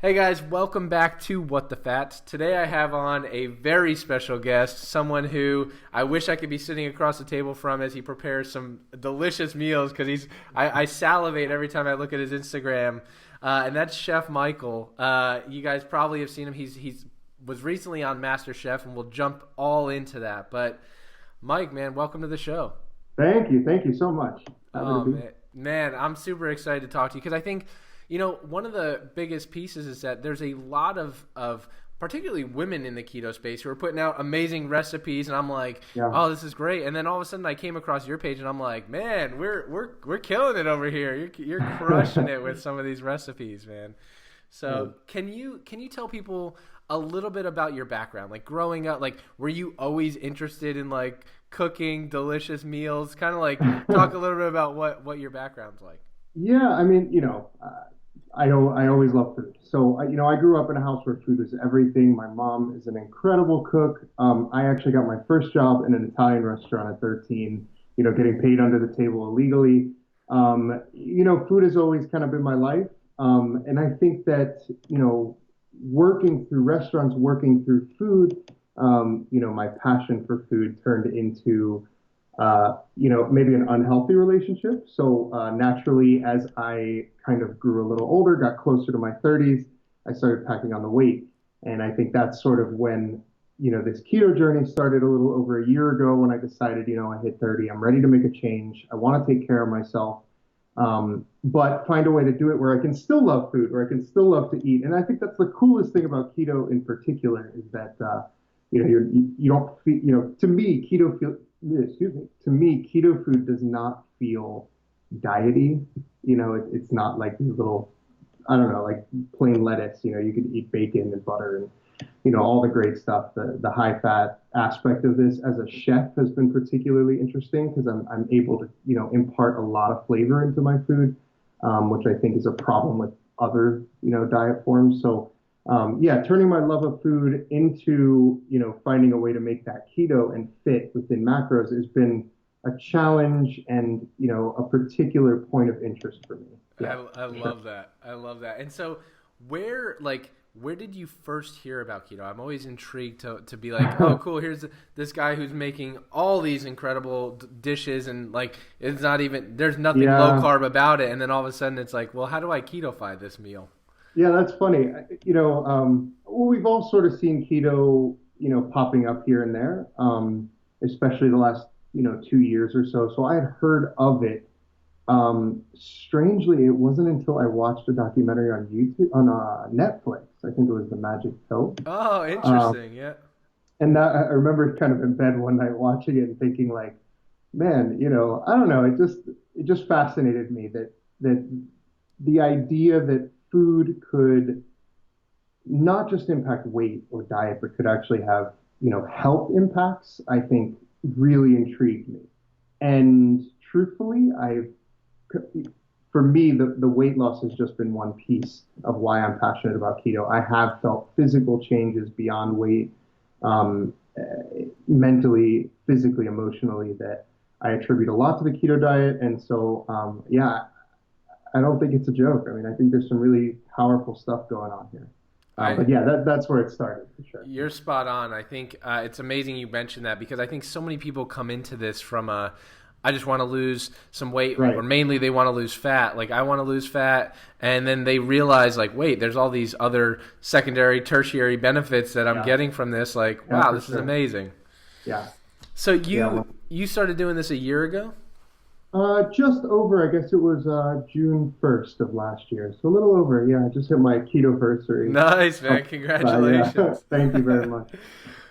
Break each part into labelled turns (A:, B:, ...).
A: Hey guys, welcome back to What the Fat. Today I have on a very special guest, someone who I wish I could be sitting across the table from as he prepares some delicious meals because I salivate every time I look at his Instagram, and that's Chef Michael. You guys probably have seen him. He's was recently on MasterChef, and we'll jump all into that. But Mike, man, welcome to the show.
B: Thank you so much.
A: Oh man, I'm super excited to talk to you because I think, one of the biggest pieces is that there's a lot of particularly women in the keto space who are putting out amazing recipes, and I'm like,
B: Yeah.
A: oh, this is great. And then all of a sudden I came across your page, and I'm like, man, we're killing it over here. You're crushing it with some of these recipes, man. So can you tell people a little bit about your background? Like growing up, like were you always interested in like cooking delicious meals? Kind of like talk a little bit about what your background's like.
B: Yeah, I mean, I always love food. So, I grew up in a house where food was everything. My mom is an incredible cook. I actually got my first job in an Italian restaurant at 13, getting paid under the table illegally. Food has always kind of been my life. And I think that, working through restaurants, working through food, my passion for food turned into maybe an unhealthy relationship. So naturally, as I kind of grew a little older, got closer to my 30s, I started packing on the weight. And I think that's sort of when, this keto journey started a little over a year ago when I decided, I hit 30, I'm ready to make a change. I want to take care of myself, but find a way to do it where I can still love food, where I can still love to eat. And I think that's the coolest thing about keto in particular is that, you don't feel, to me, to me, keto food does not feel diety. It's not like these little, I don't know, like plain lettuce. You could eat bacon and butter and, all the great stuff. The high fat aspect of this as a chef has been particularly interesting because I'm able to, impart a lot of flavor into my food, which I think is a problem with other, diet forms. So, turning my love of food into, finding a way to make that keto and fit within macros has been a challenge and, a particular point of interest for me. Yeah,
A: I
B: for sure.
A: love that. I love that. And so where did you first hear about keto? I'm always intrigued to be like, oh, cool. Here's this guy who's making all these incredible dishes, and like it's not even there's nothing low
B: Yeah,
A: carb about it. And then all of a sudden it's like, well, how do I keto-fy this meal?
B: yeah, that's funny. Well, we've all sort of seen keto, popping up here and there, especially the last, 2 years or so. So I had heard of it. Strangely, it wasn't until I watched a documentary on YouTube, on Netflix. I think it was The Magic Pill.
A: Oh,
B: Um,
A: interesting. Yeah.
B: and that I remember kind of in bed one night watching it and thinking like, man, I don't know, it just fascinated me that the idea that food could not just impact weight or diet, but could actually have, health impacts, I think really intrigued me. And truthfully, for me, the weight loss has just been one piece of why I'm passionate about keto. I have felt physical changes beyond weight, um, mentally, physically, emotionally, that I attribute a lot to the keto diet. And so, I don't think it's a joke. I mean, I think there's some really powerful stuff going on here.
A: I
B: But yeah, that's where it started for sure.
A: You're spot on. I think it's amazing you mentioned that because I think so many people come into this from I just want to lose some weight,
B: Right.
A: or mainly they want to lose fat. Like I want to lose fat, and then they realize like, wait, there's all these other secondary, tertiary benefits that I'm
B: Yeah.
A: getting from this. Like,
B: Yeah,
A: wow,
B: for
A: this is
B: sure.
A: amazing.
B: Yeah.
A: So
B: Yeah.
A: you started doing this a year ago?
B: Just over, I guess it was June 1st of last year. So a little over, yeah. I just hit my keto anniversary.
A: Nice,
B: Oh,
A: man.
B: yeah.
A: Congratulations.
B: Thank you very much. And a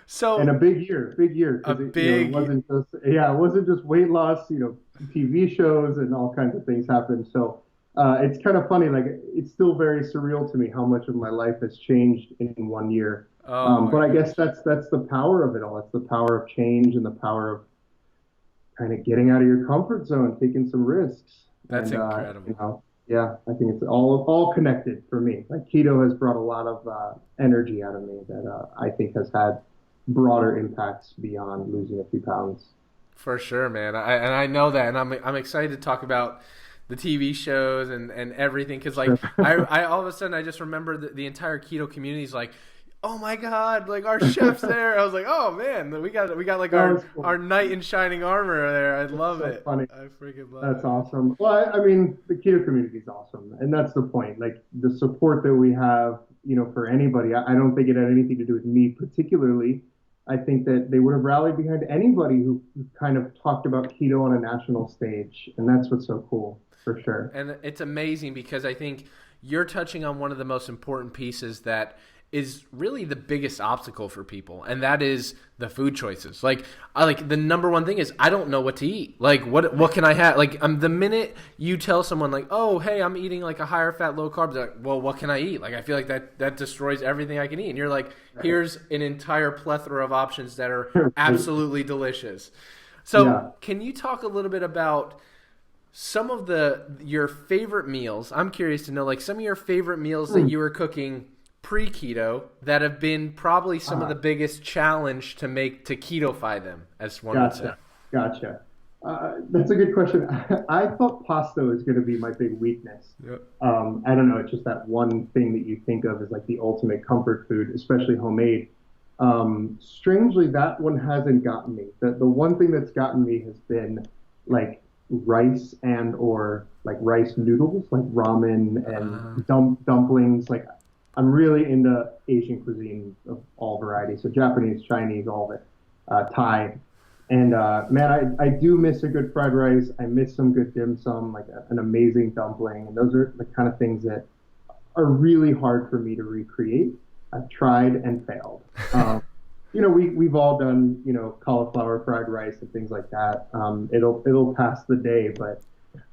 A: So
B: big year,
A: a
B: because it
A: big
B: wasn't just weight loss. TV shows and all kinds of things happened. So it's kind of funny, like it's still very surreal to me how much of my life has changed in one year.
A: Oh
B: But
A: my
B: I guess
A: gosh.
B: that's the power of it all. It's the power of change and the power of kind of getting out of your comfort zone, taking some risks,
A: That's
B: and
A: incredible.
B: yeah, I think it's all connected for me. Like keto has brought a lot of energy out of me that I think has had broader impacts beyond losing a few pounds.
A: For sure, man. And I know that, and I'm excited to talk about the TV shows and everything. Because like I all of a sudden I just remember the entire keto community is like, oh my God, like our chef's there. I was like, oh man, we got like our knight in shining armor there. I love it.
B: Funny.
A: I freaking love
B: That's
A: it.
B: awesome. Well, I mean, the keto community is awesome, and that's the point. Like the support that we have, for anybody. I don't think it had anything to do with me particularly. I think that they would have rallied behind anybody who kind of talked about keto on a national stage, and that's what's so cool, for sure.
A: And it's amazing because I think you're touching on one of the most important pieces that is really the biggest obstacle for people, and that is the food choices. Like the number one thing is I don't know what to eat. Like what can I have? Like the minute you tell someone like, oh hey, I'm eating like a higher fat, low carb, they're like, well, what can I eat? Like I feel like that destroys everything I can eat. And you're like, here's an entire plethora of options that are absolutely delicious. So Can you talk a little bit about some of your favorite meals? I'm curious to know like some of your favorite meals that you were cooking pre-keto that have been probably some of the biggest challenge to ketofy them, as one would say.
B: Gotcha. That's a good question. I thought pasta was going to be my big weakness.
A: Yep.
B: I don't know. It's just that one thing that you think of as like the ultimate comfort food, especially homemade. Strangely, that one hasn't gotten me. The one thing that's gotten me has been like rice or like rice noodles, like ramen and dumplings. Like I'm really into Asian cuisine of all varieties, so Japanese, Chinese, all of it, Thai. And man, I do miss a good fried rice. I miss some good dim sum, like an amazing dumpling. And those are the kind of things that are really hard for me to recreate. I've tried and failed. We've all done, cauliflower fried rice and things like that. It'll pass the day, but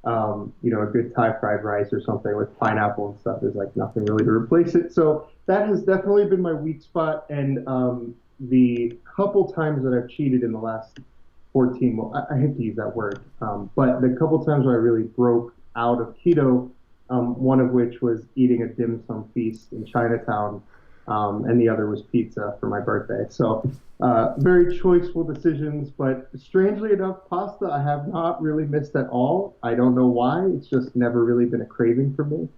B: a good Thai fried rice or something with pineapple and stuff is like nothing really to replace it. So that has definitely been my weak spot. And the couple times that I've cheated in the last 14, well, I hate to use that word, but the couple times where I really broke out of keto, one of which was eating a dim sum feast in Chinatown, and the other was pizza for my birthday. So very choiceful decisions, but strangely enough, pasta I have not really missed at all. I don't know why. It's just never really been a craving for me.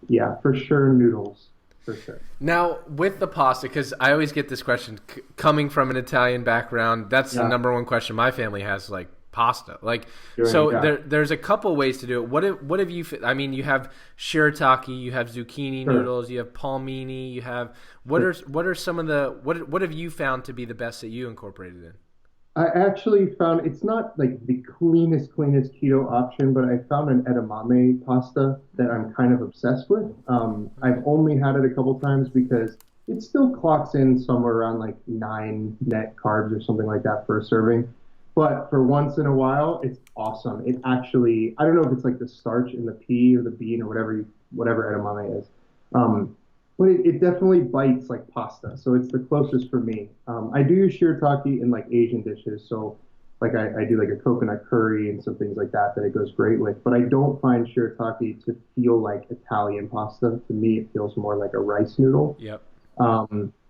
B: Yeah, for sure, noodles. For sure.
A: Now, with the pasta, because I always get this question, coming from an Italian background, that's the number one question my family has, like, pasta. Like, there's a couple ways to do it. What have you, I mean, you have shirataki, you have zucchini noodles, you have palmini, you have, what are some of what have you found to be the best that you incorporated in?
B: I actually found it's not like the cleanest keto option, but I found an edamame pasta that I'm kind of obsessed with. I've only had it a couple times because it still clocks in somewhere around like 9 net carbs or something like that for a serving. But for once in a while, it's awesome. It actually, I don't know if it's like the starch in the pea or the bean or whatever edamame is. But it definitely bites like pasta, so it's the closest for me. I do use shirataki in like Asian dishes, so like I do like a coconut curry and some things like that it goes great with. But I don't find shirataki to feel like Italian pasta. To me, it feels more like a rice noodle.
A: Yep.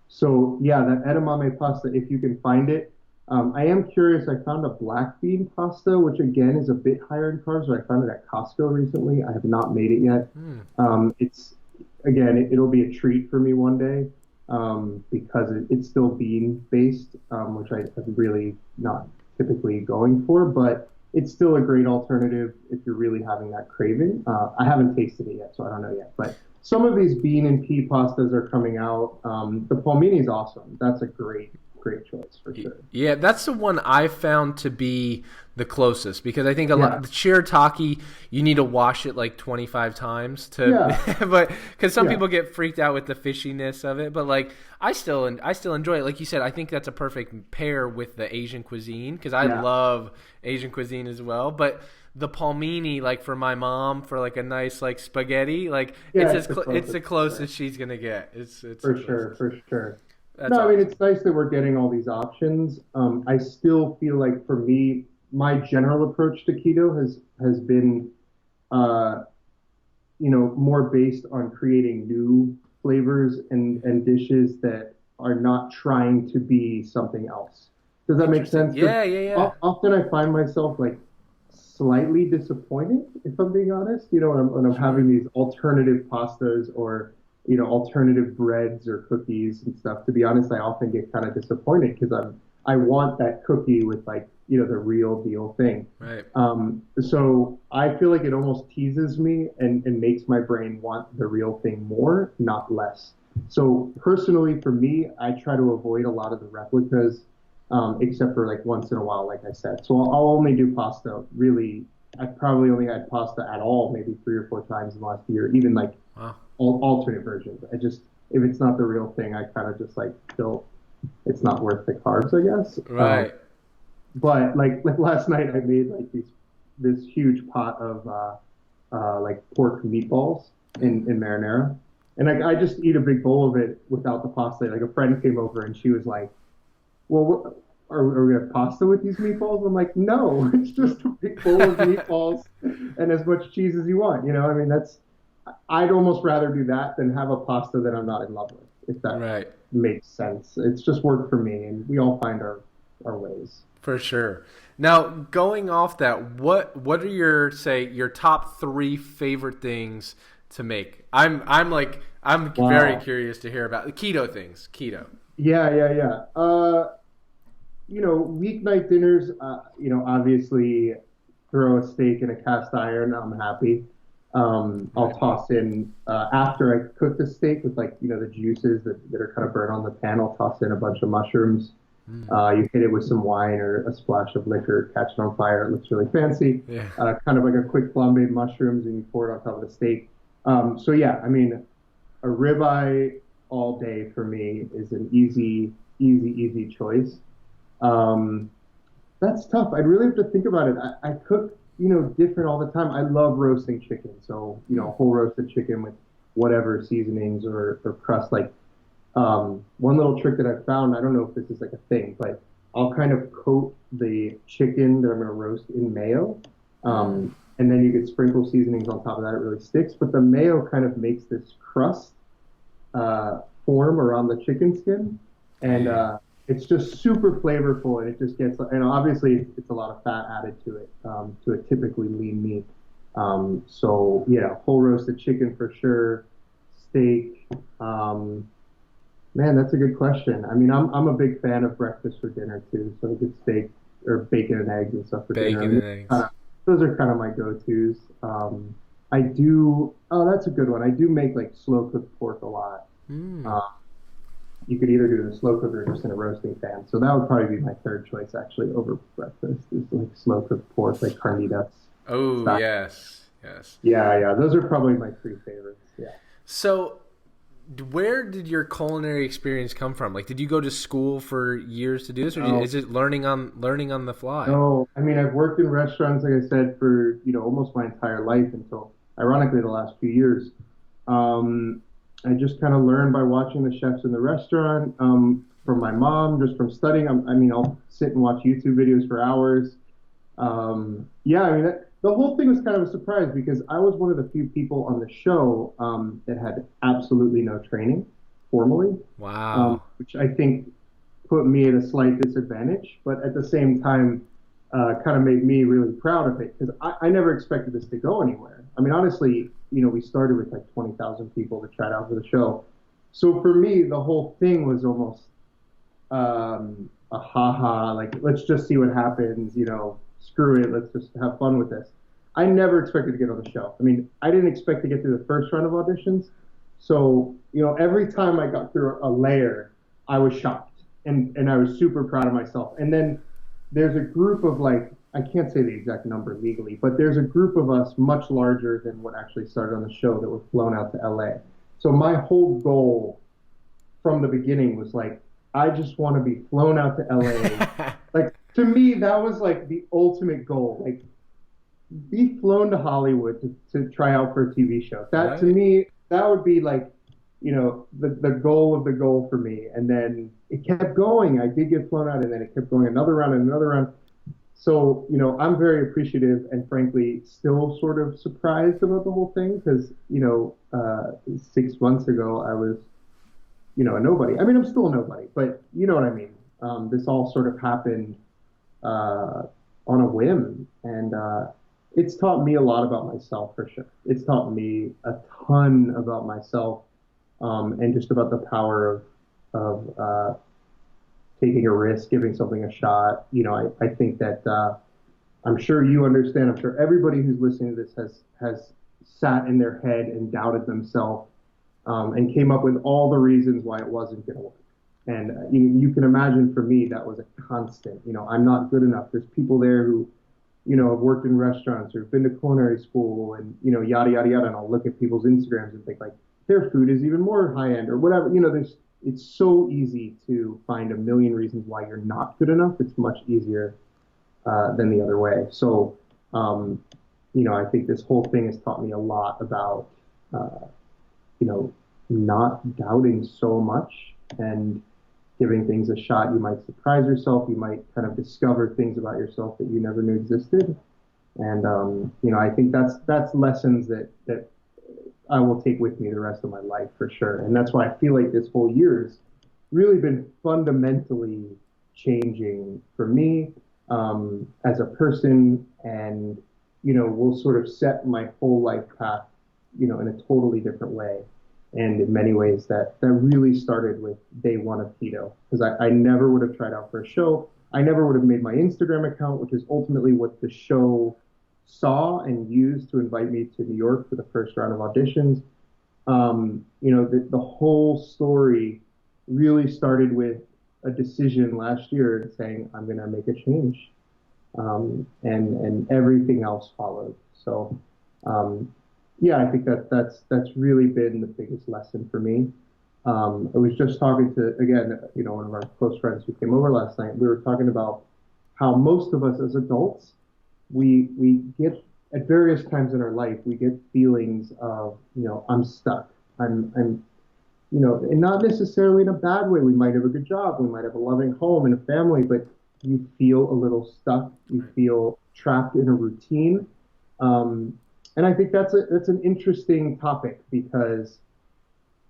B: So yeah, that edamame pasta, if you can find it. I am curious. I found a black bean pasta, which again is a bit higher in carbs. But I found it at Costco recently. I have not made it yet. It'll be a treat for me one day because it's still bean based, which I'm really not typically going for, but it's still a great alternative if you're really having that craving. I haven't tasted it yet, so I don't know yet. But some of these bean and pea pastas are coming out. The palmini is awesome. That's a great choice for sure. Yeah,
A: that's the one I found to be the closest because I think a lot the shirataki you need to wash it like 25 times but because some people get freaked out with the fishiness of it, but like I still enjoy it. Like you said, I think that's a perfect pair with the Asian cuisine because I love Asian cuisine as well. But the palmini, like for my mom, for like a nice like spaghetti, like it's the closest she's gonna get. It's
B: for sure. That's awesome. I mean, it's nice that we're getting all these options. I still feel like for me, my general approach to keto has been, more based on creating new flavors and dishes that are not trying to be something else. Does that make sense?
A: Yeah.
B: Often I find myself like slightly disappointed, if I'm being honest. When I'm having
A: Sure.
B: these alternative pastas or, alternative breads or cookies and stuff. To be honest, I often get kind of disappointed because I want that cookie with like, the real deal thing.
A: Right.
B: So I feel like it almost teases me and makes my brain want the real thing more, not less. So personally, for me, I try to avoid a lot of the replicas, except for like once in a while, like I said. So I'll only do pasta. Really, I've probably only had pasta at all, maybe 3 or 4 times in the last year. Even like
A: Wow.
B: alternate versions. I just if it's not the real thing, I kind of just like feel it's not worth the carbs, I guess.
A: Right.
B: But like last night, I made like this huge pot of like pork meatballs in marinara, and I just eat a big bowl of it without the pasta. Like a friend came over and she was like, "Well, are we gonna have pasta with these meatballs?" I'm like, "No, it's just a big bowl of meatballs and as much cheese as you want." I mean, I'd almost rather do that than have a pasta that I'm not in love with, if that
A: Right.
B: makes sense. It's just worked for me, and we all find our ways.
A: For sure. Now, going off that, what are your top three favorite things to make? I'm very
B: Wow.
A: curious to hear about the keto things. Keto.
B: Yeah, yeah, yeah. Weeknight dinners, obviously throw a steak in a cast iron, I'm happy. I'll
A: Right.
B: toss in, after I cook the steak with like, the juices that are kind of burnt on the pan, I'll toss in a bunch of mushrooms.
A: Mm.
B: You hit it with some wine or a splash of liquor, catch it on fire. It looks really fancy.
A: Yeah.
B: Kind of like a quick flambéed mushrooms, and you pour it on top of the steak. So yeah, I mean, a ribeye all day for me is an easy choice. Um, that's tough. I'd really have to think about it. I cook, different all the time. I love roasting chicken. So,
A: Mm.
B: whole roasted chicken with whatever seasonings or crust. Like, one little trick that I've found, I don't know if this is like a thing, but I'll kind of coat the chicken that I'm going to roast in mayo.
A: Mm.
B: And then you could sprinkle seasonings on top of that. It really sticks. But the mayo kind of makes this crust form around the chicken skin. And
A: Yeah.
B: it's just super flavorful. And it just gets, and obviously it's a lot of fat added to a typically lean meat. So, yeah, whole roasted chicken for sure. Steak. Man, that's a good question. I mean, I'm a big fan of breakfast for dinner too. So a good steak or bacon and eggs and stuff for dinner. I
A: Bacon
B: mean,
A: and eggs.
B: those are kind of my go-tos. I do. Oh, that's a good one. I do make like slow cooked pork a lot.
A: Mm.
B: Uh, you could either do the slow cook or just in a roasting pan. So that would probably be my third choice actually over breakfast. Is like slow cooked pork, like carnitas
A: Oh
B: style.
A: yes, yes.
B: Yeah, yeah. Those are probably my three favorites. Yeah.
A: So, where did your culinary experience come from? Like, did you go to school for years to do this, or
B: Oh,
A: is it learning on the fly?
B: no, I mean, I've worked in restaurants, like I said, for, almost my entire life until, ironically, the last few years. Um, I just kind of learned by watching the chefs in the restaurant, from my mom, just from studying. I mean, I'll sit and watch YouTube videos for hours. Yeah, I mean, the whole thing was kind of a surprise because I was one of the few people on the show, that had absolutely no training formally,
A: Wow.
B: which I think put me at a slight disadvantage, but at the same time, kind of made me really proud of it because I never expected this to go anywhere. I mean, honestly, we started with like 20,000 people to try it out for the show. So for me, the whole thing was almost, a haha, like, let's just see what happens, screw it, let's just have fun with this. I never expected to get on the show. I mean, I didn't expect to get through the first round of auditions. So, every time I got through a layer, I was shocked and I was super proud of myself. And then there's a group of like, I can't say the exact number legally, but there's a group of us much larger than what actually started on the show that were flown out to LA. So my whole goal from the beginning was like, I just want to be flown out to LA. Like to me, that was like the ultimate goal. Like be flown to Hollywood to try out for a TV show. That to
A: Right.
B: me, that would be like, the goal of the goal for me. And then it kept going. I did get flown out and then it kept going another round and another round. So, I'm very appreciative and frankly still sort of surprised about the whole thing because, 6 months ago I was, a nobody. I mean, I'm still a nobody, but you know what I mean. This all sort of happened, on a whim, and It's taught me a lot about myself for sure. It's taught me a ton about myself, and just about the power of taking a risk, giving something a shot. I think that I'm sure you understand. I'm sure everybody who's listening to this has sat in their head and doubted themselves, and came up with all the reasons why it wasn't going to work. And you can imagine for me that was a constant. I'm not good enough. There's people there who have worked in restaurants or been to culinary school and, yada, yada, yada. And I'll look at people's Instagrams and think like their food is even more high end or whatever. It's so easy to find a million reasons why you're not good enough. It's much easier than the other way. So, I think this whole thing has taught me a lot about, uh, not doubting so much and giving things a shot. You might surprise yourself. You might kind of discover things about yourself that you never knew existed. And I think that's lessons that I will take with me the rest of my life for sure. And that's why I feel like this whole year has really been fundamentally changing for me, as a person, and will sort of set my whole life path, in a totally different way. And in many ways, that really started with day one of keto, because I never would have tried out for a show. I never would have made my Instagram account, which is ultimately what the show saw and used to invite me to New York for the first round of auditions. The whole story really started with a decision last year saying I'm going to make a change, and everything else followed. So, yeah, I think that's really been the biggest lesson for me. I was just talking to, again, one of our close friends who came over last night. We were talking about how most of us as adults, we get at various times in our life, we get feelings of, I'm stuck. And not necessarily in a bad way. We might have a good job, we might have a loving home and a family, but you feel a little stuck. You feel trapped in a routine. And I think that's an interesting topic, because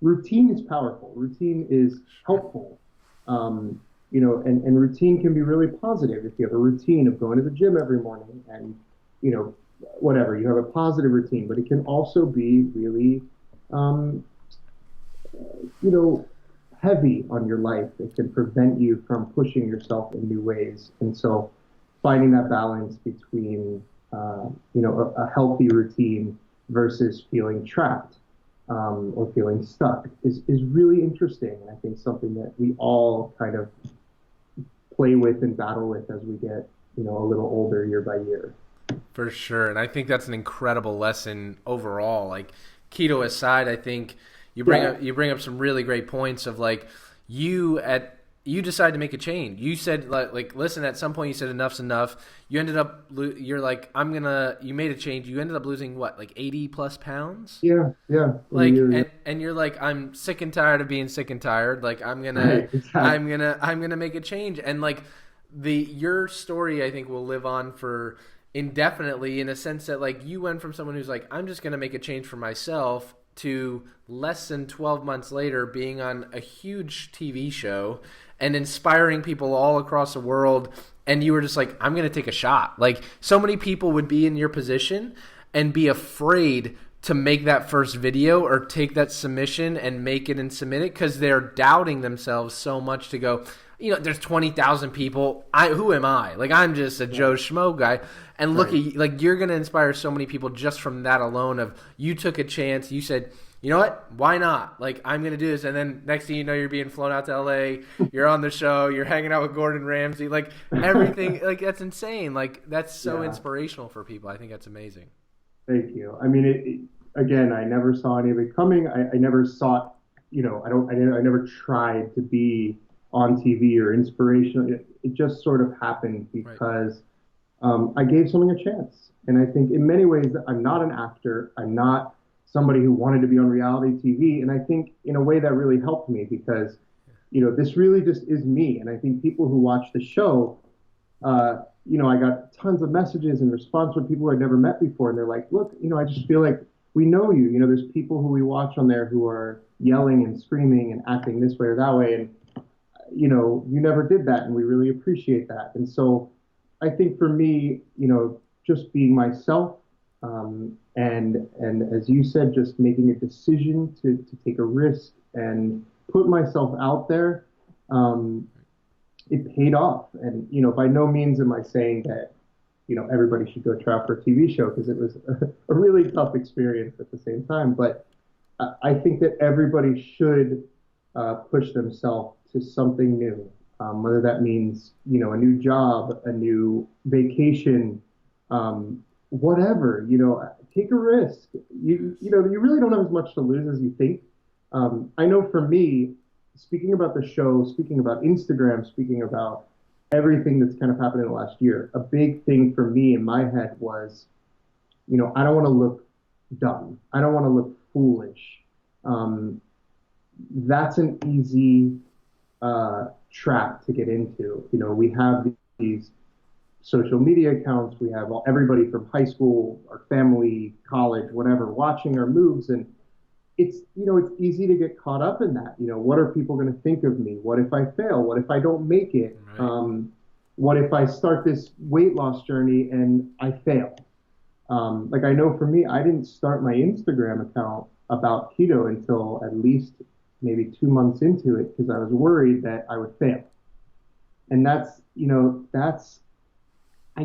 B: routine is powerful. Routine is helpful. And routine can be really positive if you have a routine of going to the gym every morning and, whatever, you have a positive routine, but it can also be really, um, you know, heavy on your life. It can prevent you from pushing yourself in new ways. And so finding that balance between, a healthy routine versus feeling trapped, or feeling stuck is really interesting. And I think something that we all kind of play with and battle with as we get, a little older year by year.
A: For sure. And I think that's an incredible lesson overall. Like, keto aside, I think you bring up some really great points of like you decide to make a change. You said like listen, at some point you said enough's enough. You ended up you're like you made a change. You ended up losing what, like 80 plus pounds?
B: Yeah, yeah.
A: Like, and you're like, I'm sick and tired of being sick and tired. Like,
B: Right, exactly.
A: I'm gonna make a change. And like your story, I think, will live on for indefinitely, in a sense that like you went from someone who's like, I'm just gonna make a change for myself, to less than 12 months later being on a huge TV show and inspiring people all across the world. And you were just like, I'm going to take a shot. Like, so many people would be in your position and be afraid to make that first video or take that submission and make it and submit it, because they're doubting themselves so much to go, there's 20,000 people. Who am I? Like, I'm just a Joe Schmo guy. And look,
B: Right.
A: like, you're going to inspire so many people just from that alone of you took a chance. You said, you know what? Why not? Like, I'm going to do this. And then next thing you know, you're being flown out to LA. You're on the show. You're hanging out with Gordon Ramsay. Like, everything, like, that's insane. Like, that's so
B: Yeah.
A: inspirational for people. I think that's amazing.
B: Thank you. I mean, again, I never saw any of it coming. I never sought, I never tried to be on TV or inspirational. It just sort of happened
A: Right.
B: because, I gave something a chance. And I think in many ways I'm not an actor. I'm not somebody who wanted to be on reality TV. And I think in a way that really helped me, because, this really just is me. And I think people who watch the show, I got tons of messages and response from people I'd never met before. And they're like, look, I just feel like we know you. There's people who we watch on there who are yelling and screaming and acting this way or that way. And, you never did that. And we really appreciate that. And so I think for me, just being myself, and as you said, just making a decision to take a risk and put myself out there. Um, it paid off. And, by no means am I saying that, everybody should go try out for a TV show because it was a really tough experience at the same time. But I think that everybody should push themselves to something new, whether that means, a new job, a new vacation, whatever, take a risk. You really don't have as much to lose as you think. I know for me, speaking about the show, speaking about Instagram, speaking about everything that's kind of happened in the last year, a big thing for me in my head was, I don't want to look dumb. I don't want to look foolish. Um, that's an easy trap to get into. We have these social media accounts. We have everybody from high school, our family, college, whatever, watching our moves, and it's easy to get caught up in that. What are people going to think of me? What if I fail? What if I don't make it?
A: Right.
B: What if I start this weight loss journey and I fail? Like I know for me, I didn't start my Instagram account about keto until at least maybe 2 months into it because I was worried that I would fail. And I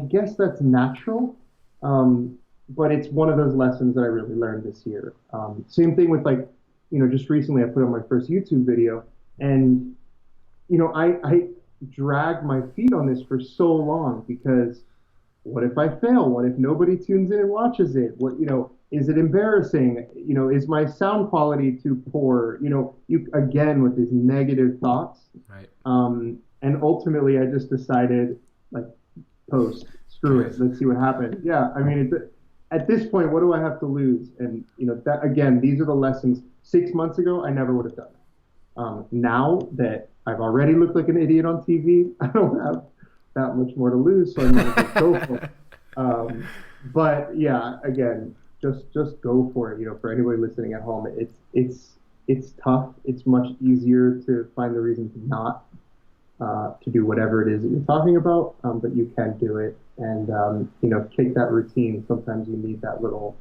B: guess that's natural. But it's one of those lessons that I really learned this year. Same thing with just recently I put on my first YouTube video and, I dragged my feet on this for so long because what if I fail? What if nobody tunes in and watches it? Is it embarrassing? Is my sound quality too poor? You again with these negative thoughts.
A: Right.
B: And ultimately I just decided like post, screw it. Let's see what happens. Yeah. I mean, at this point, what do I have to lose? And that again, these are the lessons. 6 months ago, I never would have done it. Now that I've already looked like an idiot on TV, I don't have that much more to lose, so I might as well go for it. But yeah, again, just go for it. For anybody listening at home, it's tough. It's much easier to find the reason to not to do whatever it is that you're talking about, but you can do it. And kick that routine. Sometimes you need that little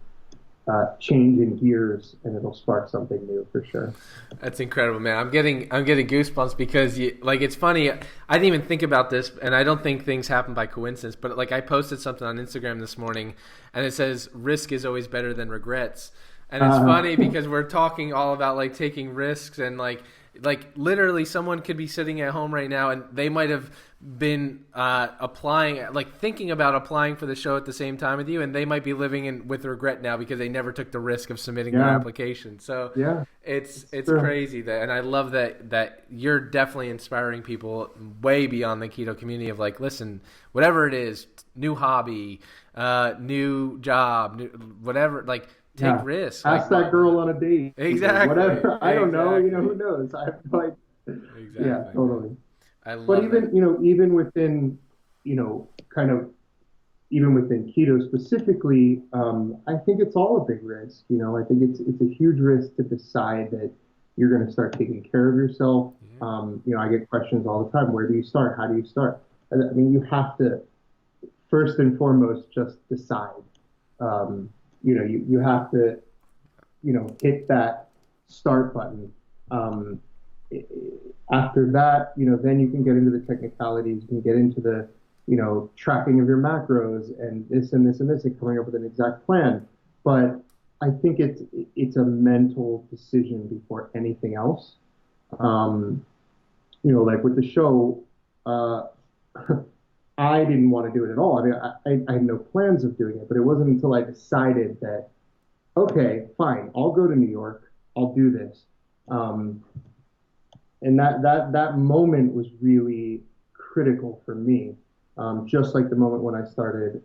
B: change in gears, and it'll spark something new for sure.
A: That's incredible, man. I'm getting goosebumps because it's funny. I didn't even think about this, and I don't think things happen by coincidence. But I posted something on Instagram this morning, and it says risk is always better than regrets. And it's funny because we're talking all about taking risks and literally someone could be sitting at home right now and they might have been applying, thinking about applying for the show at the same time with you, and they might be living with regret now because they never took the risk of submitting their application. So
B: yeah,
A: it's crazy and I love that you're definitely inspiring people way beyond the keto community of listen, whatever it is, new hobby, new job, whatever, take risks.
B: Ask that girl on a date.
A: Exactly.
B: Whatever. I don't know. Who knows?
A: Exactly.
B: Yeah, totally.
A: I love
B: But even,
A: that.
B: even within, kind of, even within keto specifically, I think it's all a big risk. I think it's a huge risk to decide that you're going to start taking care of yourself.
A: Yeah.
B: I get questions all the time. Where do you start? How do you start? I mean, you have to first and foremost just decide. You have to, hit that start button. After that, then you can get into the technicalities. You can get into the, tracking of your macros and this and this and this and coming up with an exact plan. But I think it's a mental decision before anything else. Like with the show, I didn't want to do it at all. I mean, I had no plans of doing it, but it wasn't until I decided that, okay, fine, I'll go to New York, I'll do this. And that moment was really critical for me. Just like the moment when I started,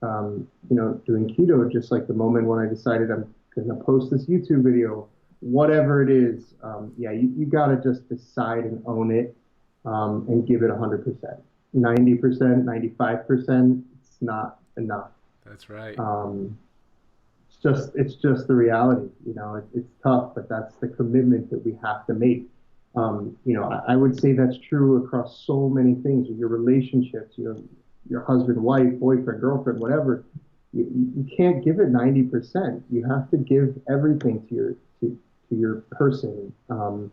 B: doing keto, just like the moment when I decided I'm going to post this YouTube video, whatever it is, you got to just decide and own it, and give it 100%. 90%, 95%, it's not enough.
A: That's right.
B: It's just the reality. It's tough, but that's the commitment that we have to make. I would say that's true across so many things with your relationships. your husband, wife, boyfriend, girlfriend, whatever, you can't give it 90%. You have to give everything to your person, to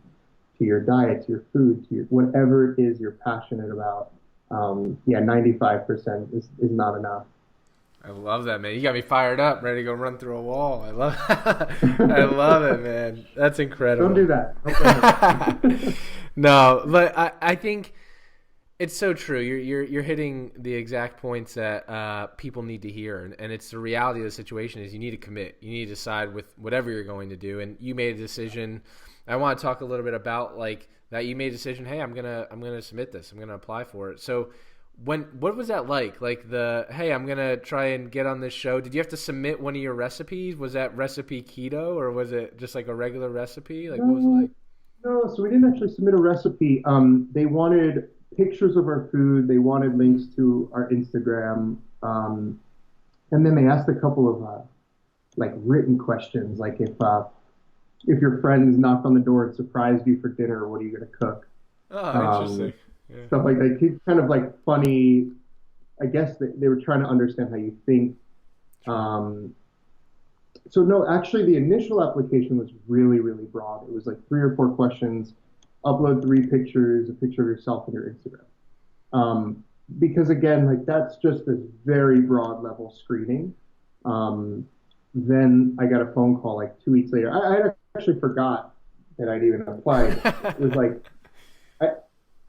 B: your diet, to your food, to your whatever it is you're passionate about. Yeah, 95% is not enough.
A: I love that, man. You got me fired up, ready to go run through a wall. I love, I love it, man. That's
B: Don't do
A: incredible.
B: that. Okay.
A: No, but I think it's so true. You're hitting the exact points that people need to hear, and it's the reality of the situation is you need to commit. You need to decide with whatever you're going to do, and you made a decision. I want to talk a little bit about like that. You made a decision. Hey, I'm gonna submit this. I'm gonna apply for it. So what was that like? Like hey, I'm gonna try and get on this show. Did you have to submit one of your recipes? Was that recipe keto or was it just like a regular recipe? Like what was it
B: No,
A: like?
B: no, so we didn't actually submit a recipe. They wanted pictures of our food. They wanted links to our Instagram. And then they asked a couple of like written questions, like if your friends knocked on the door and surprised you for dinner, what are you going to cook?
A: Oh, interesting.
B: Um,
A: Yeah.
B: Stuff like that. Kind of like funny. I guess they were trying to understand how you think.
A: Sure.
B: So no, actually, the initial application was really, really broad. It was like 3 or 4 questions. Upload 3 pictures, a picture of yourself and your Instagram. Because again, like that's just this very broad level screening. Um, then I got a phone call like 2 weeks later. I actually forgot that I'd even applied. It was like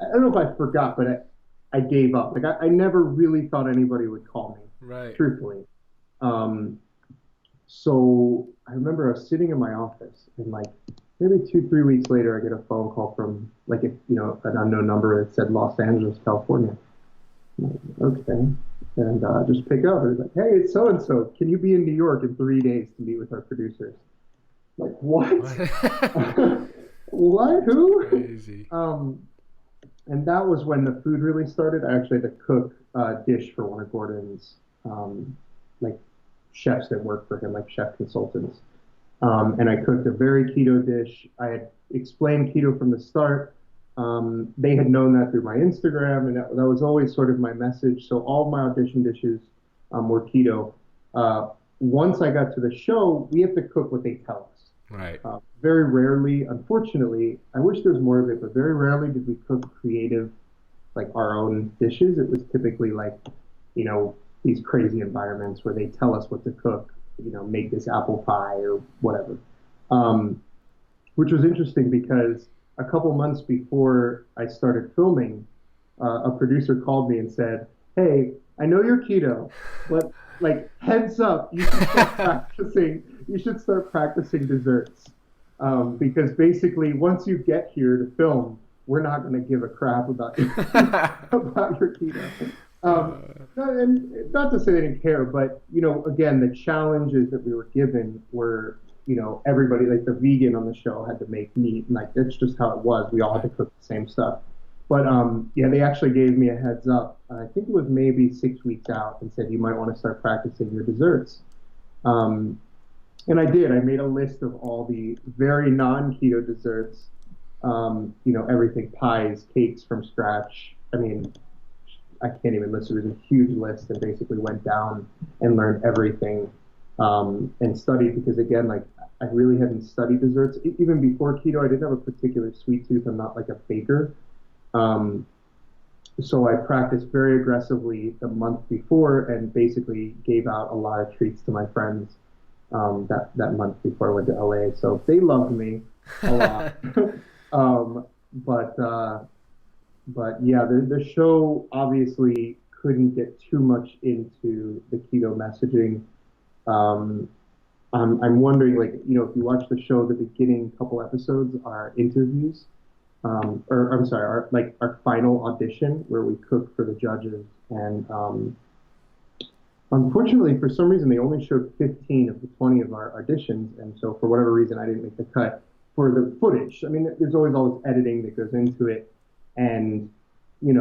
B: I don't know if I forgot, but I gave up. Like I never really thought anybody would call me,
A: Right.
B: truthfully. Um, so I remember I was sitting in my office and like maybe 2, 3 weeks later, I get a phone call from like an unknown number that said Los Angeles, California. I'm like, okay, and just pick up. It's like, hey, it's so and so. Can you be in New York in 3 days to meet with our producers? I'm like what? What? Who?
A: Crazy.
B: And that was when the food really started. I actually had to cook a dish for one of Gordon's like chefs that work for him, like chef consultants. And I cooked a very keto dish. I had explained keto from the start. They had known that through my Instagram, and that was always sort of my message. So all of my audition dishes were keto. Once I got to the show, we have to cook what they tell us.
A: Right.
B: Very rarely, unfortunately, I wish there was more of it, but very rarely did we cook creative, like our own dishes. It was typically like, these crazy environments where they tell us what to cook, make this apple pie or whatever. Which was interesting because a couple months before I started filming, a producer called me and said, "Hey, I know you're keto, but like heads up, you should start practicing. You should start practicing desserts because basically once you get here to film, we're not going to give a crap about about your keto." And not to say they didn't care, but again, the challenges that we were given were, everybody like the vegan on the show had to make meat, and like that's just how it was. We all had to cook the same stuff. But yeah, they actually gave me a heads up. I think it was maybe 6 weeks out, and said you might want to start practicing your desserts. And I did. I made a list of all the very non-keto desserts. Everything pies, cakes from scratch. I mean, I can't even list. It was a huge list, and basically went down and learned everything and studied because again, like I really hadn't studied desserts even before keto. I didn't have a particular sweet tooth. I'm not like a baker. So I practiced very aggressively the month before and basically gave out a lot of treats to my friends that month before I went to LA. So they loved me a lot. um, but yeah, the show obviously couldn't get too much into the keto messaging. Um, I'm wondering, like, if you watch the show, the beginning couple episodes are interviews, or I'm sorry, our final audition where we cook for the judges, and unfortunately, for some reason, they only showed 15 of the 20 of our auditions, and so for whatever reason, I didn't make the cut for the footage. I mean, there's always all this editing that goes into it, and I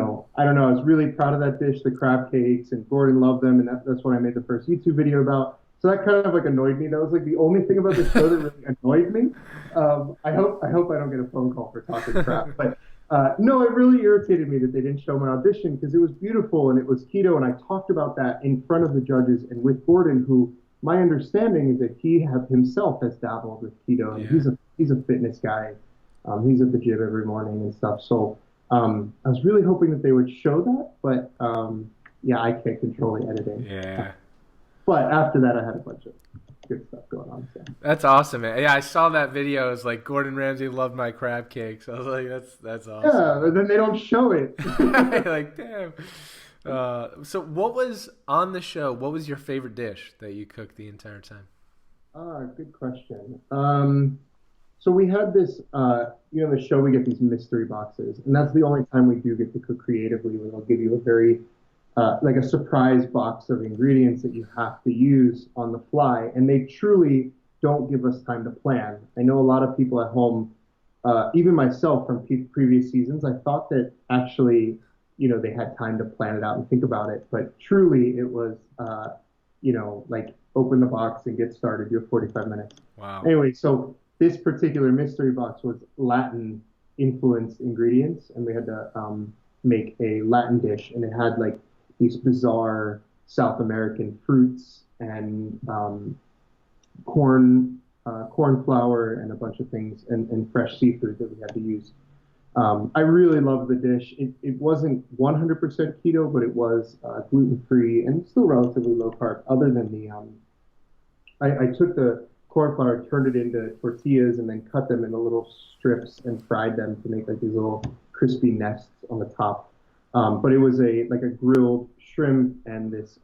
B: don't know. I was really proud of that dish, the crab cakes, and Gordon loved them, and that's what I made the first YouTube video about. So that kind of like annoyed me. That was like the only thing about the show that really annoyed me. I hope I don't get a phone call for talking crap, but No, it really irritated me that they didn't show my audition because it was beautiful and it was keto, and I talked about that in front of the judges and with Gordon, who my understanding is that he have himself has dabbled with keto, and
A: Yeah.
B: he's a fitness guy. He's at the gym every morning and stuff. So I was really hoping that they would show that, but yeah, I can't control the editing.
A: Yeah.
B: But after that, I had a bunch of good stuff going on. So.
A: That's awesome, man. Yeah, I saw that video. It was like Gordon Ramsay loved my crab cakes. I was like, that's awesome.
B: Yeah, but then they don't show it.
A: Like, damn. So what was on the show? What was your favorite dish that you cooked the entire time?
B: Good question. So we had this, the show, we get these mystery boxes, and that's the only time we do get to cook creatively, where they'll give you a very, like a surprise box of ingredients that you have to use on the fly, and they truly don't give us time to plan. I know a lot of people at home, even myself from previous seasons, I thought that actually, they had time to plan it out and think about it, but truly it was, like open the box and get started. You have 45 minutes.
A: Wow.
B: Anyway, so this particular mystery box was Latin influenced ingredients, and we had to make a Latin dish, and it had like these bizarre South American fruits and corn flour and a bunch of things, and fresh seafood that we had to use. I really loved the dish. It wasn't 100% keto, but it was gluten-free and still relatively low carb, other than I took the corn flour, turned it into tortillas, and then cut them into little strips and fried them to make like these little crispy nests on the top. But it was like a grilled shrimp and this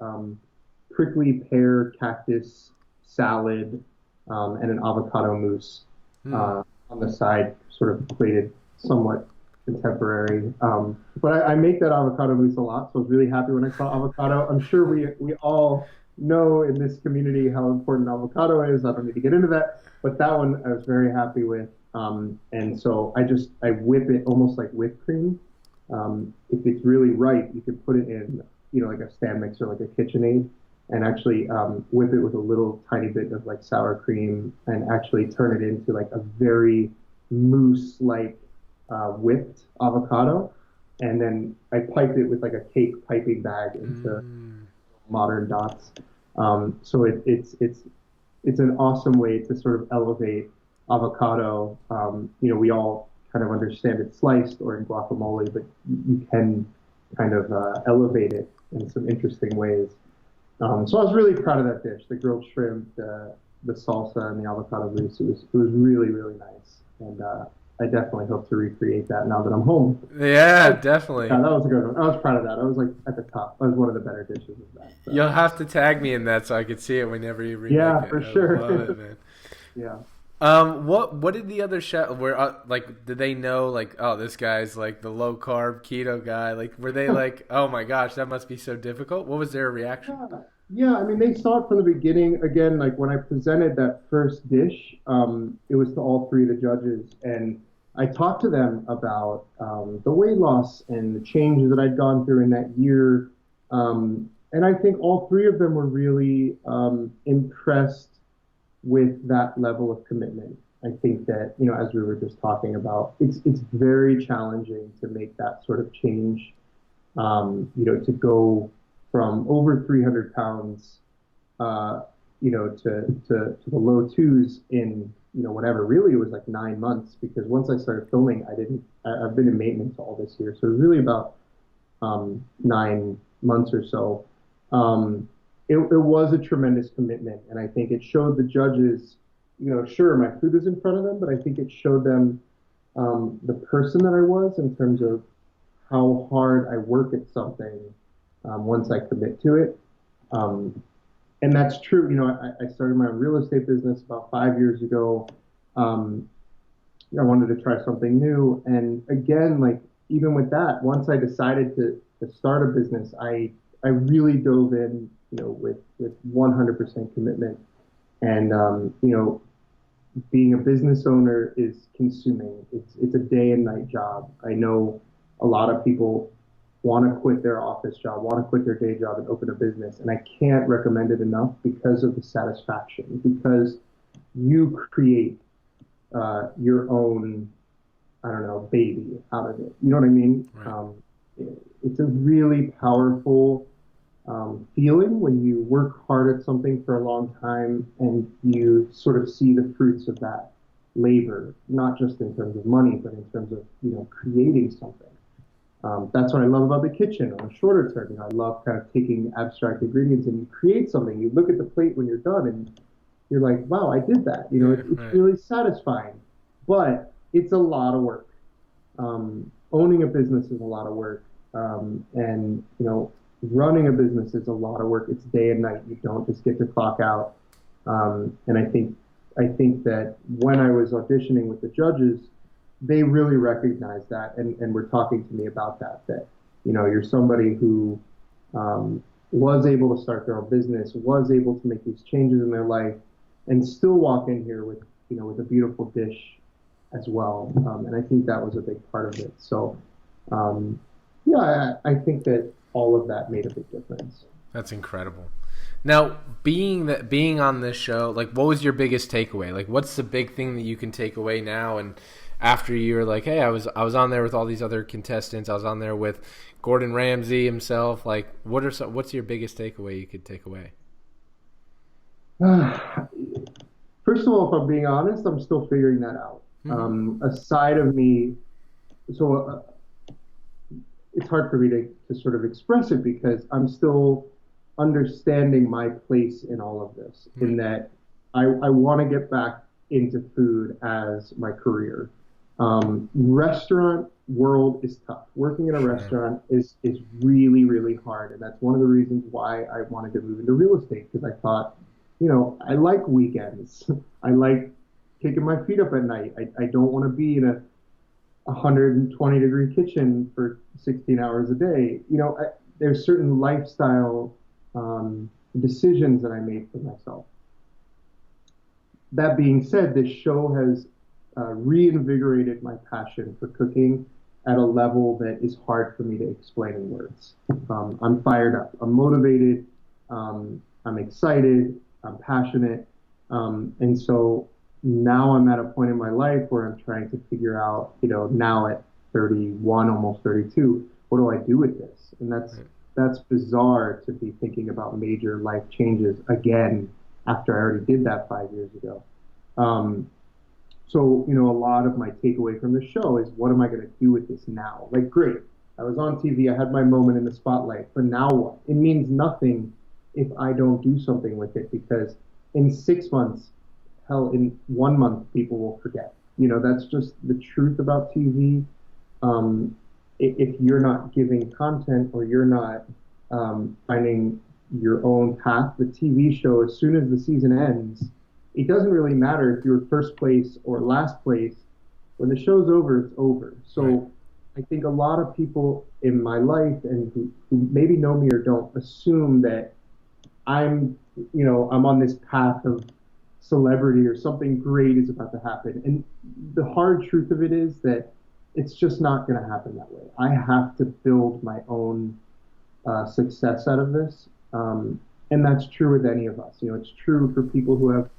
B: prickly pear cactus salad and an avocado mousse on the side, sort of plated somewhat contemporary. But I make that avocado mousse a lot, so I was really happy when I saw avocado. I'm sure we all know in this community how important avocado is. I don't need to get into that, but that one I was very happy with. And so I whip it almost like whipped cream. If it's really ripe, you can put it in, like a stand mixer, like a KitchenAid, and actually whip it with a little tiny bit of like sour cream, and actually turn it into like a very mousse-like whipped avocado. And then I piped it with like a cake piping bag into modern dots. So it's an awesome way to sort of elevate avocado. We all kind of understand it sliced or in guacamole, but you can kind of elevate it in some interesting ways. So I was really proud of that dish, the grilled shrimp, the salsa, and the avocado mousse. It was really, really nice. And I definitely hope to recreate that now that I'm home.
A: Yeah, definitely.
B: Yeah, that was a good one. I was proud of that. I was like at the top. That was one of the better dishes of that. So.
A: You'll have to tag me in that so I could see it whenever you remake it.
B: Yeah, for sure.
A: I love it, man.
B: Yeah.
A: What did the other chef did they know like, oh, this guy's like the low carb keto guy? Like, were they like, oh my gosh, that must be so difficult? What was their reaction?
B: Yeah, I mean, they saw it from the beginning. Again, like when I presented that first dish, it was to all three of the judges, and I talked to them about the weight loss and the changes that I'd gone through in that year. And I think all three of them were really impressed with that level of commitment. I think that, as we were just talking about, it's very challenging to make that sort of change, to go from over 300 pounds, to the low twos in, whatever. Really, it was like 9 months, because once I started filming, I've been in maintenance all this year. So it was really about 9 months or so. It was a tremendous commitment, and I think it showed the judges, sure, my food was in front of them, but I think it showed them the person that I was, in terms of how hard I work at something once I commit to it. And that's true. I started my real estate business about 5 years ago. I wanted to try something new, and again, like even with that, once I decided to start a business, I really dove in, with 100% commitment. And being a business owner is consuming. It's a day and night job. I know a lot of people want to quit their office job, want to quit their day job and open a business, and I can't recommend it enough because of the satisfaction. Because you create your own, I don't know, baby out of it. You know what I mean?
A: Right.
B: It's a really powerful feeling when you work hard at something for a long time and you sort of see the fruits of that labor, not just in terms of money, but in terms of, creating something. That's what I love about the kitchen on a shorter term. I love kind of taking abstract ingredients and you create something. You look at the plate when you're done and you're like, wow, I did that.
A: Yeah.
B: It's
A: Right.
B: really satisfying, but it's a lot of work. Owning a business is a lot of work. And, running a business is a lot of work. It's day and night. You don't just get to clock out. And I think that when I was auditioning with the judges, they really recognized that and were talking to me about that, you're somebody who was able to start their own business, was able to make these changes in their life, and still walk in here with a beautiful dish as well. And I think that was a big part of it. So, yeah, I think that all of that made a big difference.
A: That's incredible. Now, being on this show, like, what was your biggest takeaway? Like, what's the big thing that you can take away now? And after you're like, hey, I was on there with all these other contestants. I was on there with Gordon Ramsay himself. Like, what's your biggest takeaway you could take away?
B: First of all, if I'm being honest, I'm still figuring that out.
A: Mm-hmm.
B: A side of me, so it's hard for me to sort of express it because I'm still understanding my place in all of this, in that I want to get back into food as my career. Restaurant world is tough. Working in a restaurant is really, really hard. And that's one of the reasons why I wanted to move into real estate, because I thought, I like weekends. I like kicking my feet up at night. I don't want to be in a 120-degree kitchen for 16 hours a day. There's certain lifestyle decisions that I made for myself. That being said, this show has reinvigorated my passion for cooking at a level that is hard for me to explain in words. I'm fired up. I'm motivated. I'm excited. I'm passionate. And so now I'm at a point in my life where I'm trying to figure out, now at 31, almost 32, what do I do with this? And that's bizarre to be thinking about major life changes again after I already did that 5 years ago. So, a lot of my takeaway from the show is, what am I going to do with this now? Like, great, I was on TV, I had my moment in the spotlight, but now what? It means nothing if I don't do something with it, because in 6 months, hell, in 1 month, people will forget. That's just the truth about TV. If you're not giving content, or you're not finding your own path, the TV show, as soon as the season ends, it doesn't really matter if you're first place or last place. When the show's over, it's over. So right. I think a lot of people in my life, and who maybe know me or don't, assume that I'm on this path of celebrity, or something great is about to happen. And the hard truth of it is that it's just not going to happen that way. I have to build my own success out of this. And that's true with any of us. It's true for people who have,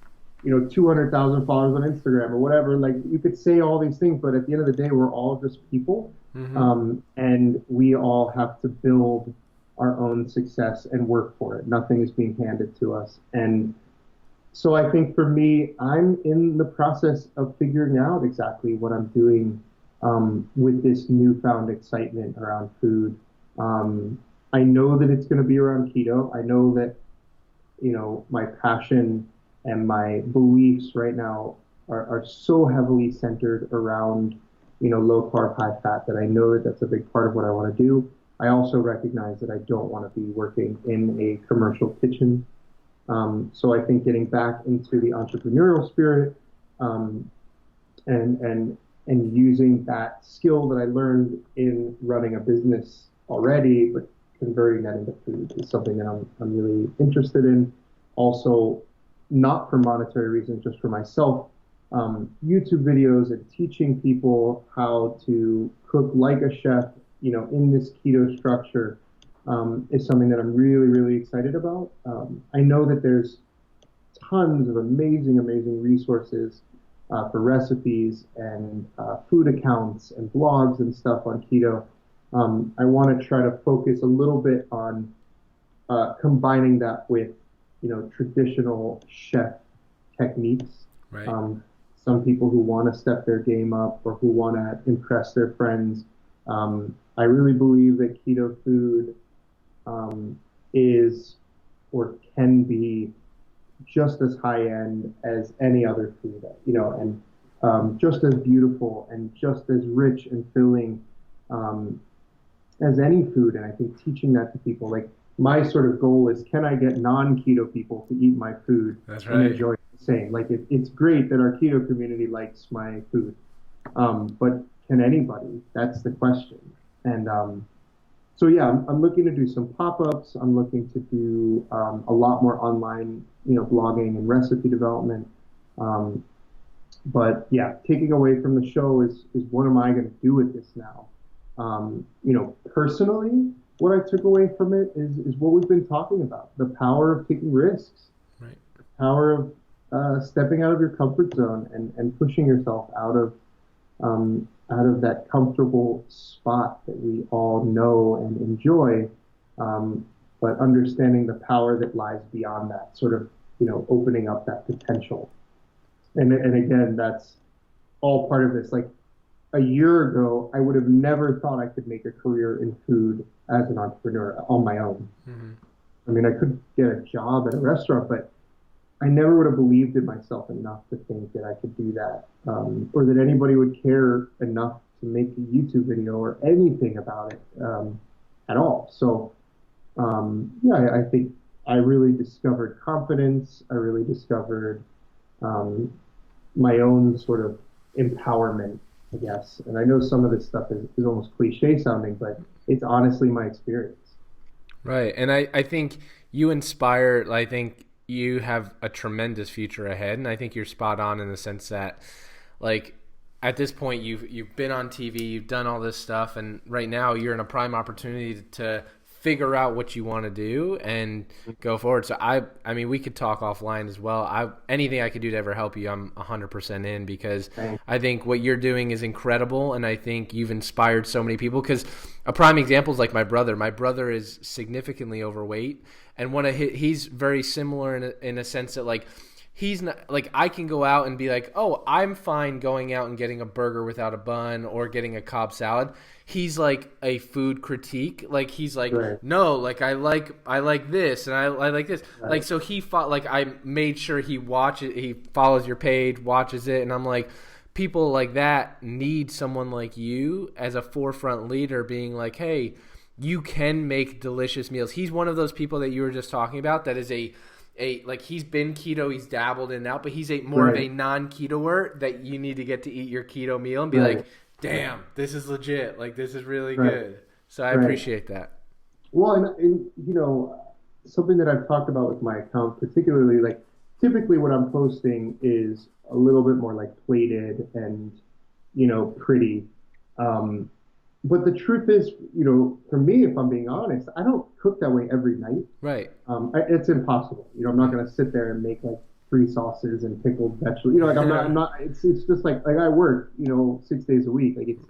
B: 200,000 followers on Instagram or whatever. Like, you could say all these things, but at the end of the day, we're all just people. Mm-hmm. And we all have to build our own success and work for it. Nothing is being handed to us. And so I think for me, I'm in the process of figuring out exactly what I'm doing with this newfound excitement around food. I know that it's going to be around keto. I know that, my passion and my beliefs right now are so heavily centered around, low carb, high fat, that I know that that's a big part of what I want to do. I also recognize that I don't want to be working in a commercial kitchen. So I think getting back into the entrepreneurial spirit, and using that skill that I learned in running a business already, but converting that into food, is something that I'm really interested in. Also, not for monetary reasons, just for myself. YouTube videos and teaching people how to cook like a chef, in this keto structure, is something that I'm really, really excited about. I know that there's tons of amazing, amazing resources for recipes and food accounts and blogs and stuff on keto. I want to try to focus a little bit on combining that with, traditional chef techniques.
A: Right.
B: Some people who want to step their game up or who want to impress their friends. I really believe that keto food is or can be just as high end as any other food, and just as beautiful and just as rich and filling as any food. And I think teaching that to people, like my sort of goal is, can I get non-keto people to eat my food
A: That's
B: and
A: right.
B: enjoy it the same? Like it's great that our keto community likes my food, but can anybody? That's the question. And so yeah, I'm looking to do some pop-ups. I'm looking to do a lot more online, blogging and recipe development. But yeah, taking away from the show is what am I going to do with this now? Personally, what I took away from it is what we've been talking about: the power of taking risks,
A: Right.
B: the power of stepping out of your comfort zone and pushing yourself out of that comfortable spot that we all know and enjoy, but understanding the power that lies beyond that, sort of, opening up that potential. And again, that's all part of this. Like a year ago, I would have never thought I could make a career in food as an entrepreneur on my own.
A: Mm-hmm.
B: I mean, I could get a job at a restaurant, but I never would have believed in myself enough to think that I could do that, or that anybody would care enough to make a YouTube video or anything about it at all. So, yeah, I think I really discovered confidence. I really discovered my own sort of empowerment, I guess. And I know some of this stuff is almost cliche sounding, but it's honestly my experience.
A: Right. And I think you inspire, I think you have a tremendous future ahead. And I think you're spot on in the sense that, like, at this point, you've been on TV, you've done all this stuff, and right now you're in a prime opportunity to figure out what you want to do and go forward. So I mean, we could talk offline as well. Anything I could do to ever help you, I'm 100% in, because
B: Thanks.
A: I think what you're doing is incredible, and I think you've inspired so many people. Because a prime example is like my brother. My brother is significantly overweight, and he's very similar in a sense that, like, he's not like, I can go out and be like, oh, I'm fine going out and getting a burger without a bun or getting a Cobb salad. He's like a food critique. Like, he's like,
B: Right.
A: no, like I like this and I like this.
B: Right.
A: Like, so he fought, like, I made sure he follows your page, watches it. And I'm like, people like that need someone like you as a forefront leader, being like, hey, you can make delicious meals. He's one of those people that you were just talking about that is like, he's been keto, he's dabbled in and out, but he's more of a non-ketoer that you need to get to eat your keto meal and be like, damn, this is legit. Like, this is really good. So I appreciate that.
B: Well, and something that I've talked about with my account, particularly, like, typically what I'm posting is a little bit more like plated and, pretty. But the truth is, for me, if I'm being honest, I don't cook that way every night.
A: Right.
B: It's impossible. I'm not going to sit there and make like 3 sauces and pickled vegetables. Like I'm not. It's just like I work, 6 days a week. Like it's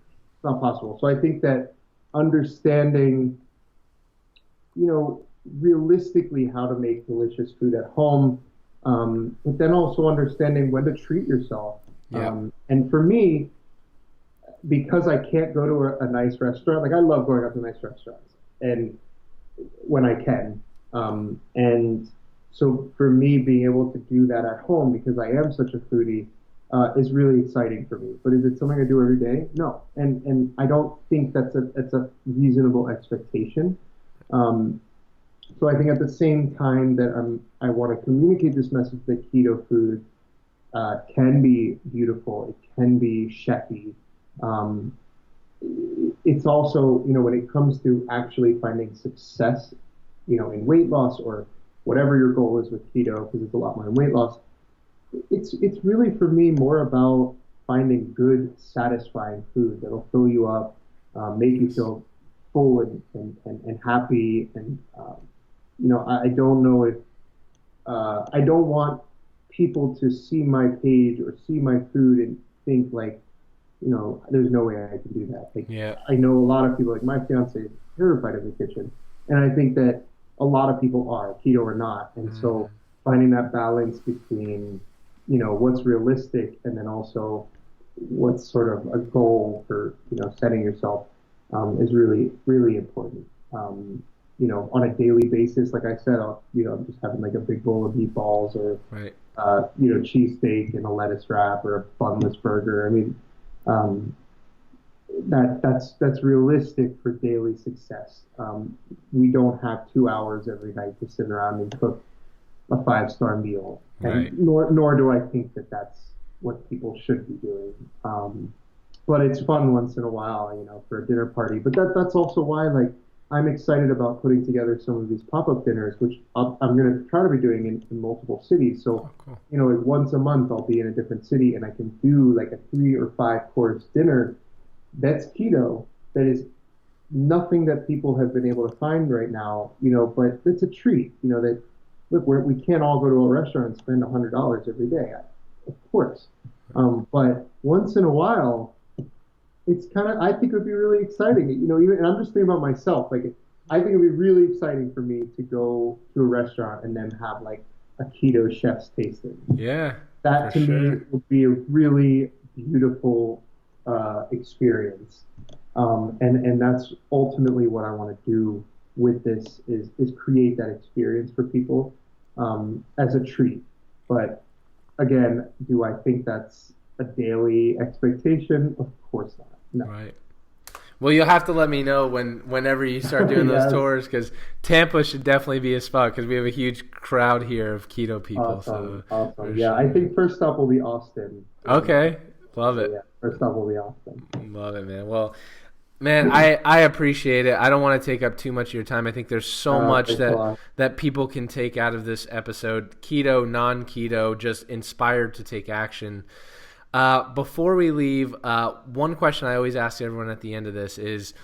B: not possible. So I think that understanding, realistically how to make delicious food at home, but then also understanding when to treat yourself.
A: Yeah.
B: And for me, because I can't go to a nice restaurant, like I love going out to nice restaurants and when I can. And so for me, being able to do that at home, because I am such a foodie, is really exciting for me. But is it something I do every day? No. And I don't think that's a reasonable expectation. So I think at the same time that I want to communicate this message that keto food can be beautiful, it can be chefy. It's also, when it comes to actually finding success, in weight loss or whatever your goal is with keto, because it's a lot more than weight loss, it's really for me more about finding good, satisfying food that'll fill you up, make you feel full and happy. And, I don't know if, I don't want people to see my page or see my food and think like, there's no way I can do that. Like,
A: Yeah.
B: I know a lot of people, like my fiance is terrified of the kitchen. And I think that a lot of people are, keto or not. And so finding that balance between, what's realistic and then also what's sort of a goal for, setting yourself is really, really important. On a daily basis, like I said, I'm just having like a big bowl of meatballs or,
A: Right.
B: cheesesteak and a lettuce wrap or a bunless burger. I mean, um, that's realistic for daily success. We don't have 2 hours every night to sit around and cook a five-star meal, and
A: Right.
B: nor do I think that that's what people should be doing. But it's fun once in a while, for a dinner party. But that's also why, like, I'm excited about putting together some of these pop-up dinners, which I'm going to try to be doing in multiple cities. So,
A: Oh, cool.
B: like once a month, I'll be in a different city, and I can do like a 3 or 5 course dinner that's keto, that is nothing that people have been able to find right now, but it's a treat, that look, we can't all go to a restaurant and spend $100 every day, of course. But once in a while, it's I think it would be really exciting, even, and I'm just thinking about myself, like, I think it would be really exciting for me to go to a restaurant and then have like a keto chef's tasting.
A: Yeah,
B: That
A: for
B: to
A: sure.
B: me would be a really beautiful experience. And that's ultimately what I want to do with this is create that experience for people as a treat. But again, do I think that's a daily expectation? Of course not. No.
A: Right. Well, you'll have to let me know whenever you start doing those
B: Yes.
A: tours, because Tampa should definitely be a spot because we have a huge crowd here of keto people. So
B: Awesome.
A: for
B: Yeah, I
A: sure.
B: think first stop will be Austin.
A: Okay, love
B: So
A: it.
B: yeah, first stop will be Austin.
A: Love it, man. Well, man, I appreciate it. I don't want to take up too much of your time. I think there's so much
B: Thanks a lot.
A: that people can take out of this episode. Keto, non-keto, just inspired to take action. Before we leave, one question I always ask everyone at the end of this is,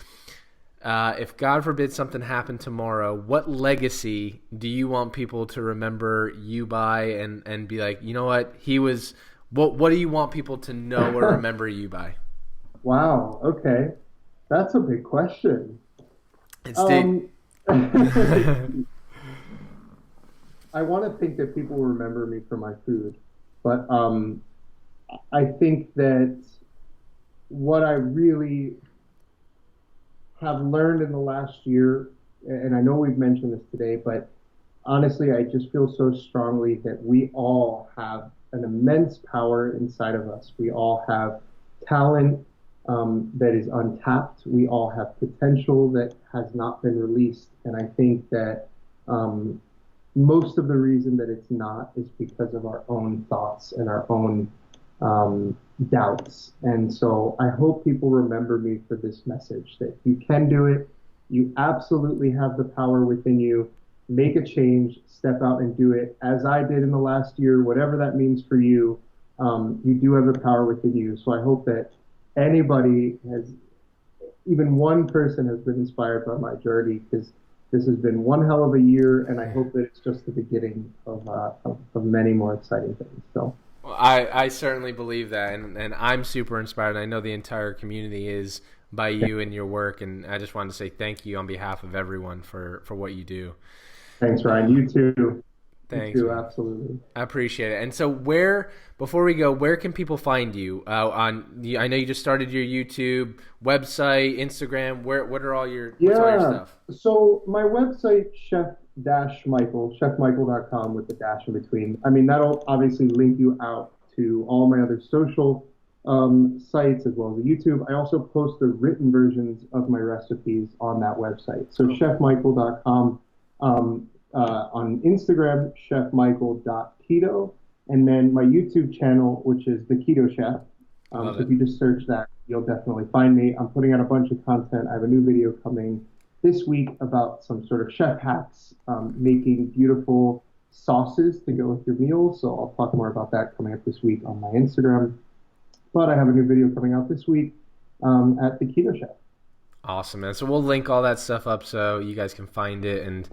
A: if God forbid something happened tomorrow, what legacy do you want people to remember you by and be like, you know what, what do you want people to know or remember you by?
B: Wow. Okay. That's a big question.
A: It's deep.
B: Um, I want to think that people remember me for my food, but I think that what I really have learned in the last year, and I know we've mentioned this today, but honestly, I just feel so strongly that we all have an immense power inside of us. We all have talent that is untapped. We all have potential that has not been released. And I think that most of the reason that it's not is because of our own thoughts and our own doubts. And so I hope people remember me for this message that you can do it. You absolutely have the power within you. Make a change, step out and do it. As I did in the last year, whatever that means for you, you do have the power within you. So I hope that anybody has, even one person has been inspired by my journey, because this has been one hell of a year, and I hope that it's just the beginning of many more exciting things. So.
A: Well, I certainly believe that, and I'm super inspired. I know the entire community is by you and your work, and I just wanted to say thank you on behalf of everyone for what you do.
B: Thanks, Ryan. You too.
A: Thanks,
B: You too,
A: man.
B: absolutely.
A: I appreciate it. And so, before we go, where can people find you? I know you just started your YouTube website, Instagram. What are what's all your
B: Yeah.
A: stuff?
B: So my website, chef-michael, chefmichael.com with the dash in between. I mean, that'll obviously link you out to all my other social sites as well as the YouTube. I also post the written versions of my recipes on that website. So chefmichael.com. On Instagram, chefmichael.keto, and then my YouTube channel, which is the Keto Chef.
A: Love
B: So if
A: it.
B: you just search that, you'll definitely find me. I'm putting out a bunch of content. I have a new video coming this week about some sort of chef hacks, making beautiful sauces to go with your meals. So I'll talk more about that coming up this week on my Instagram. But I have a new video coming out this week at the Keto Chef.
A: Awesome, man. So we'll link all that stuff up so you guys can find it and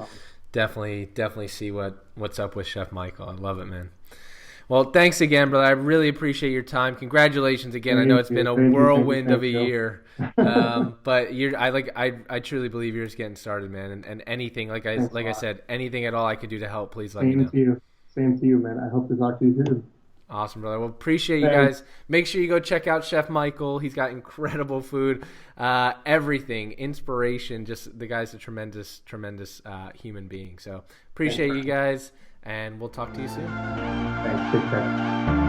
A: definitely see what's up with Chef Michael. I love it, man. Well, thanks again, brother. I really appreciate your time. Congratulations again. I know it's been a
B: Thank you.
A: whirlwind
B: Thank
A: of a
B: you.
A: year, but I truly believe you're just getting started, man. And anything,
B: Thanks a
A: like I
B: lot.
A: said, anything at all I could do to help, please let me
B: Same
A: know.
B: to you. Same to you, man. I hope to talk to you soon.
A: Awesome, brother. Well, appreciate you
B: Thanks.
A: guys. Make sure you go check out Chef Michael. He's got incredible food, everything, inspiration. Just the guy's a tremendous, tremendous human being. So appreciate
B: Thanks.
A: you guys, and we'll talk to you soon.
B: Thanks. Take care.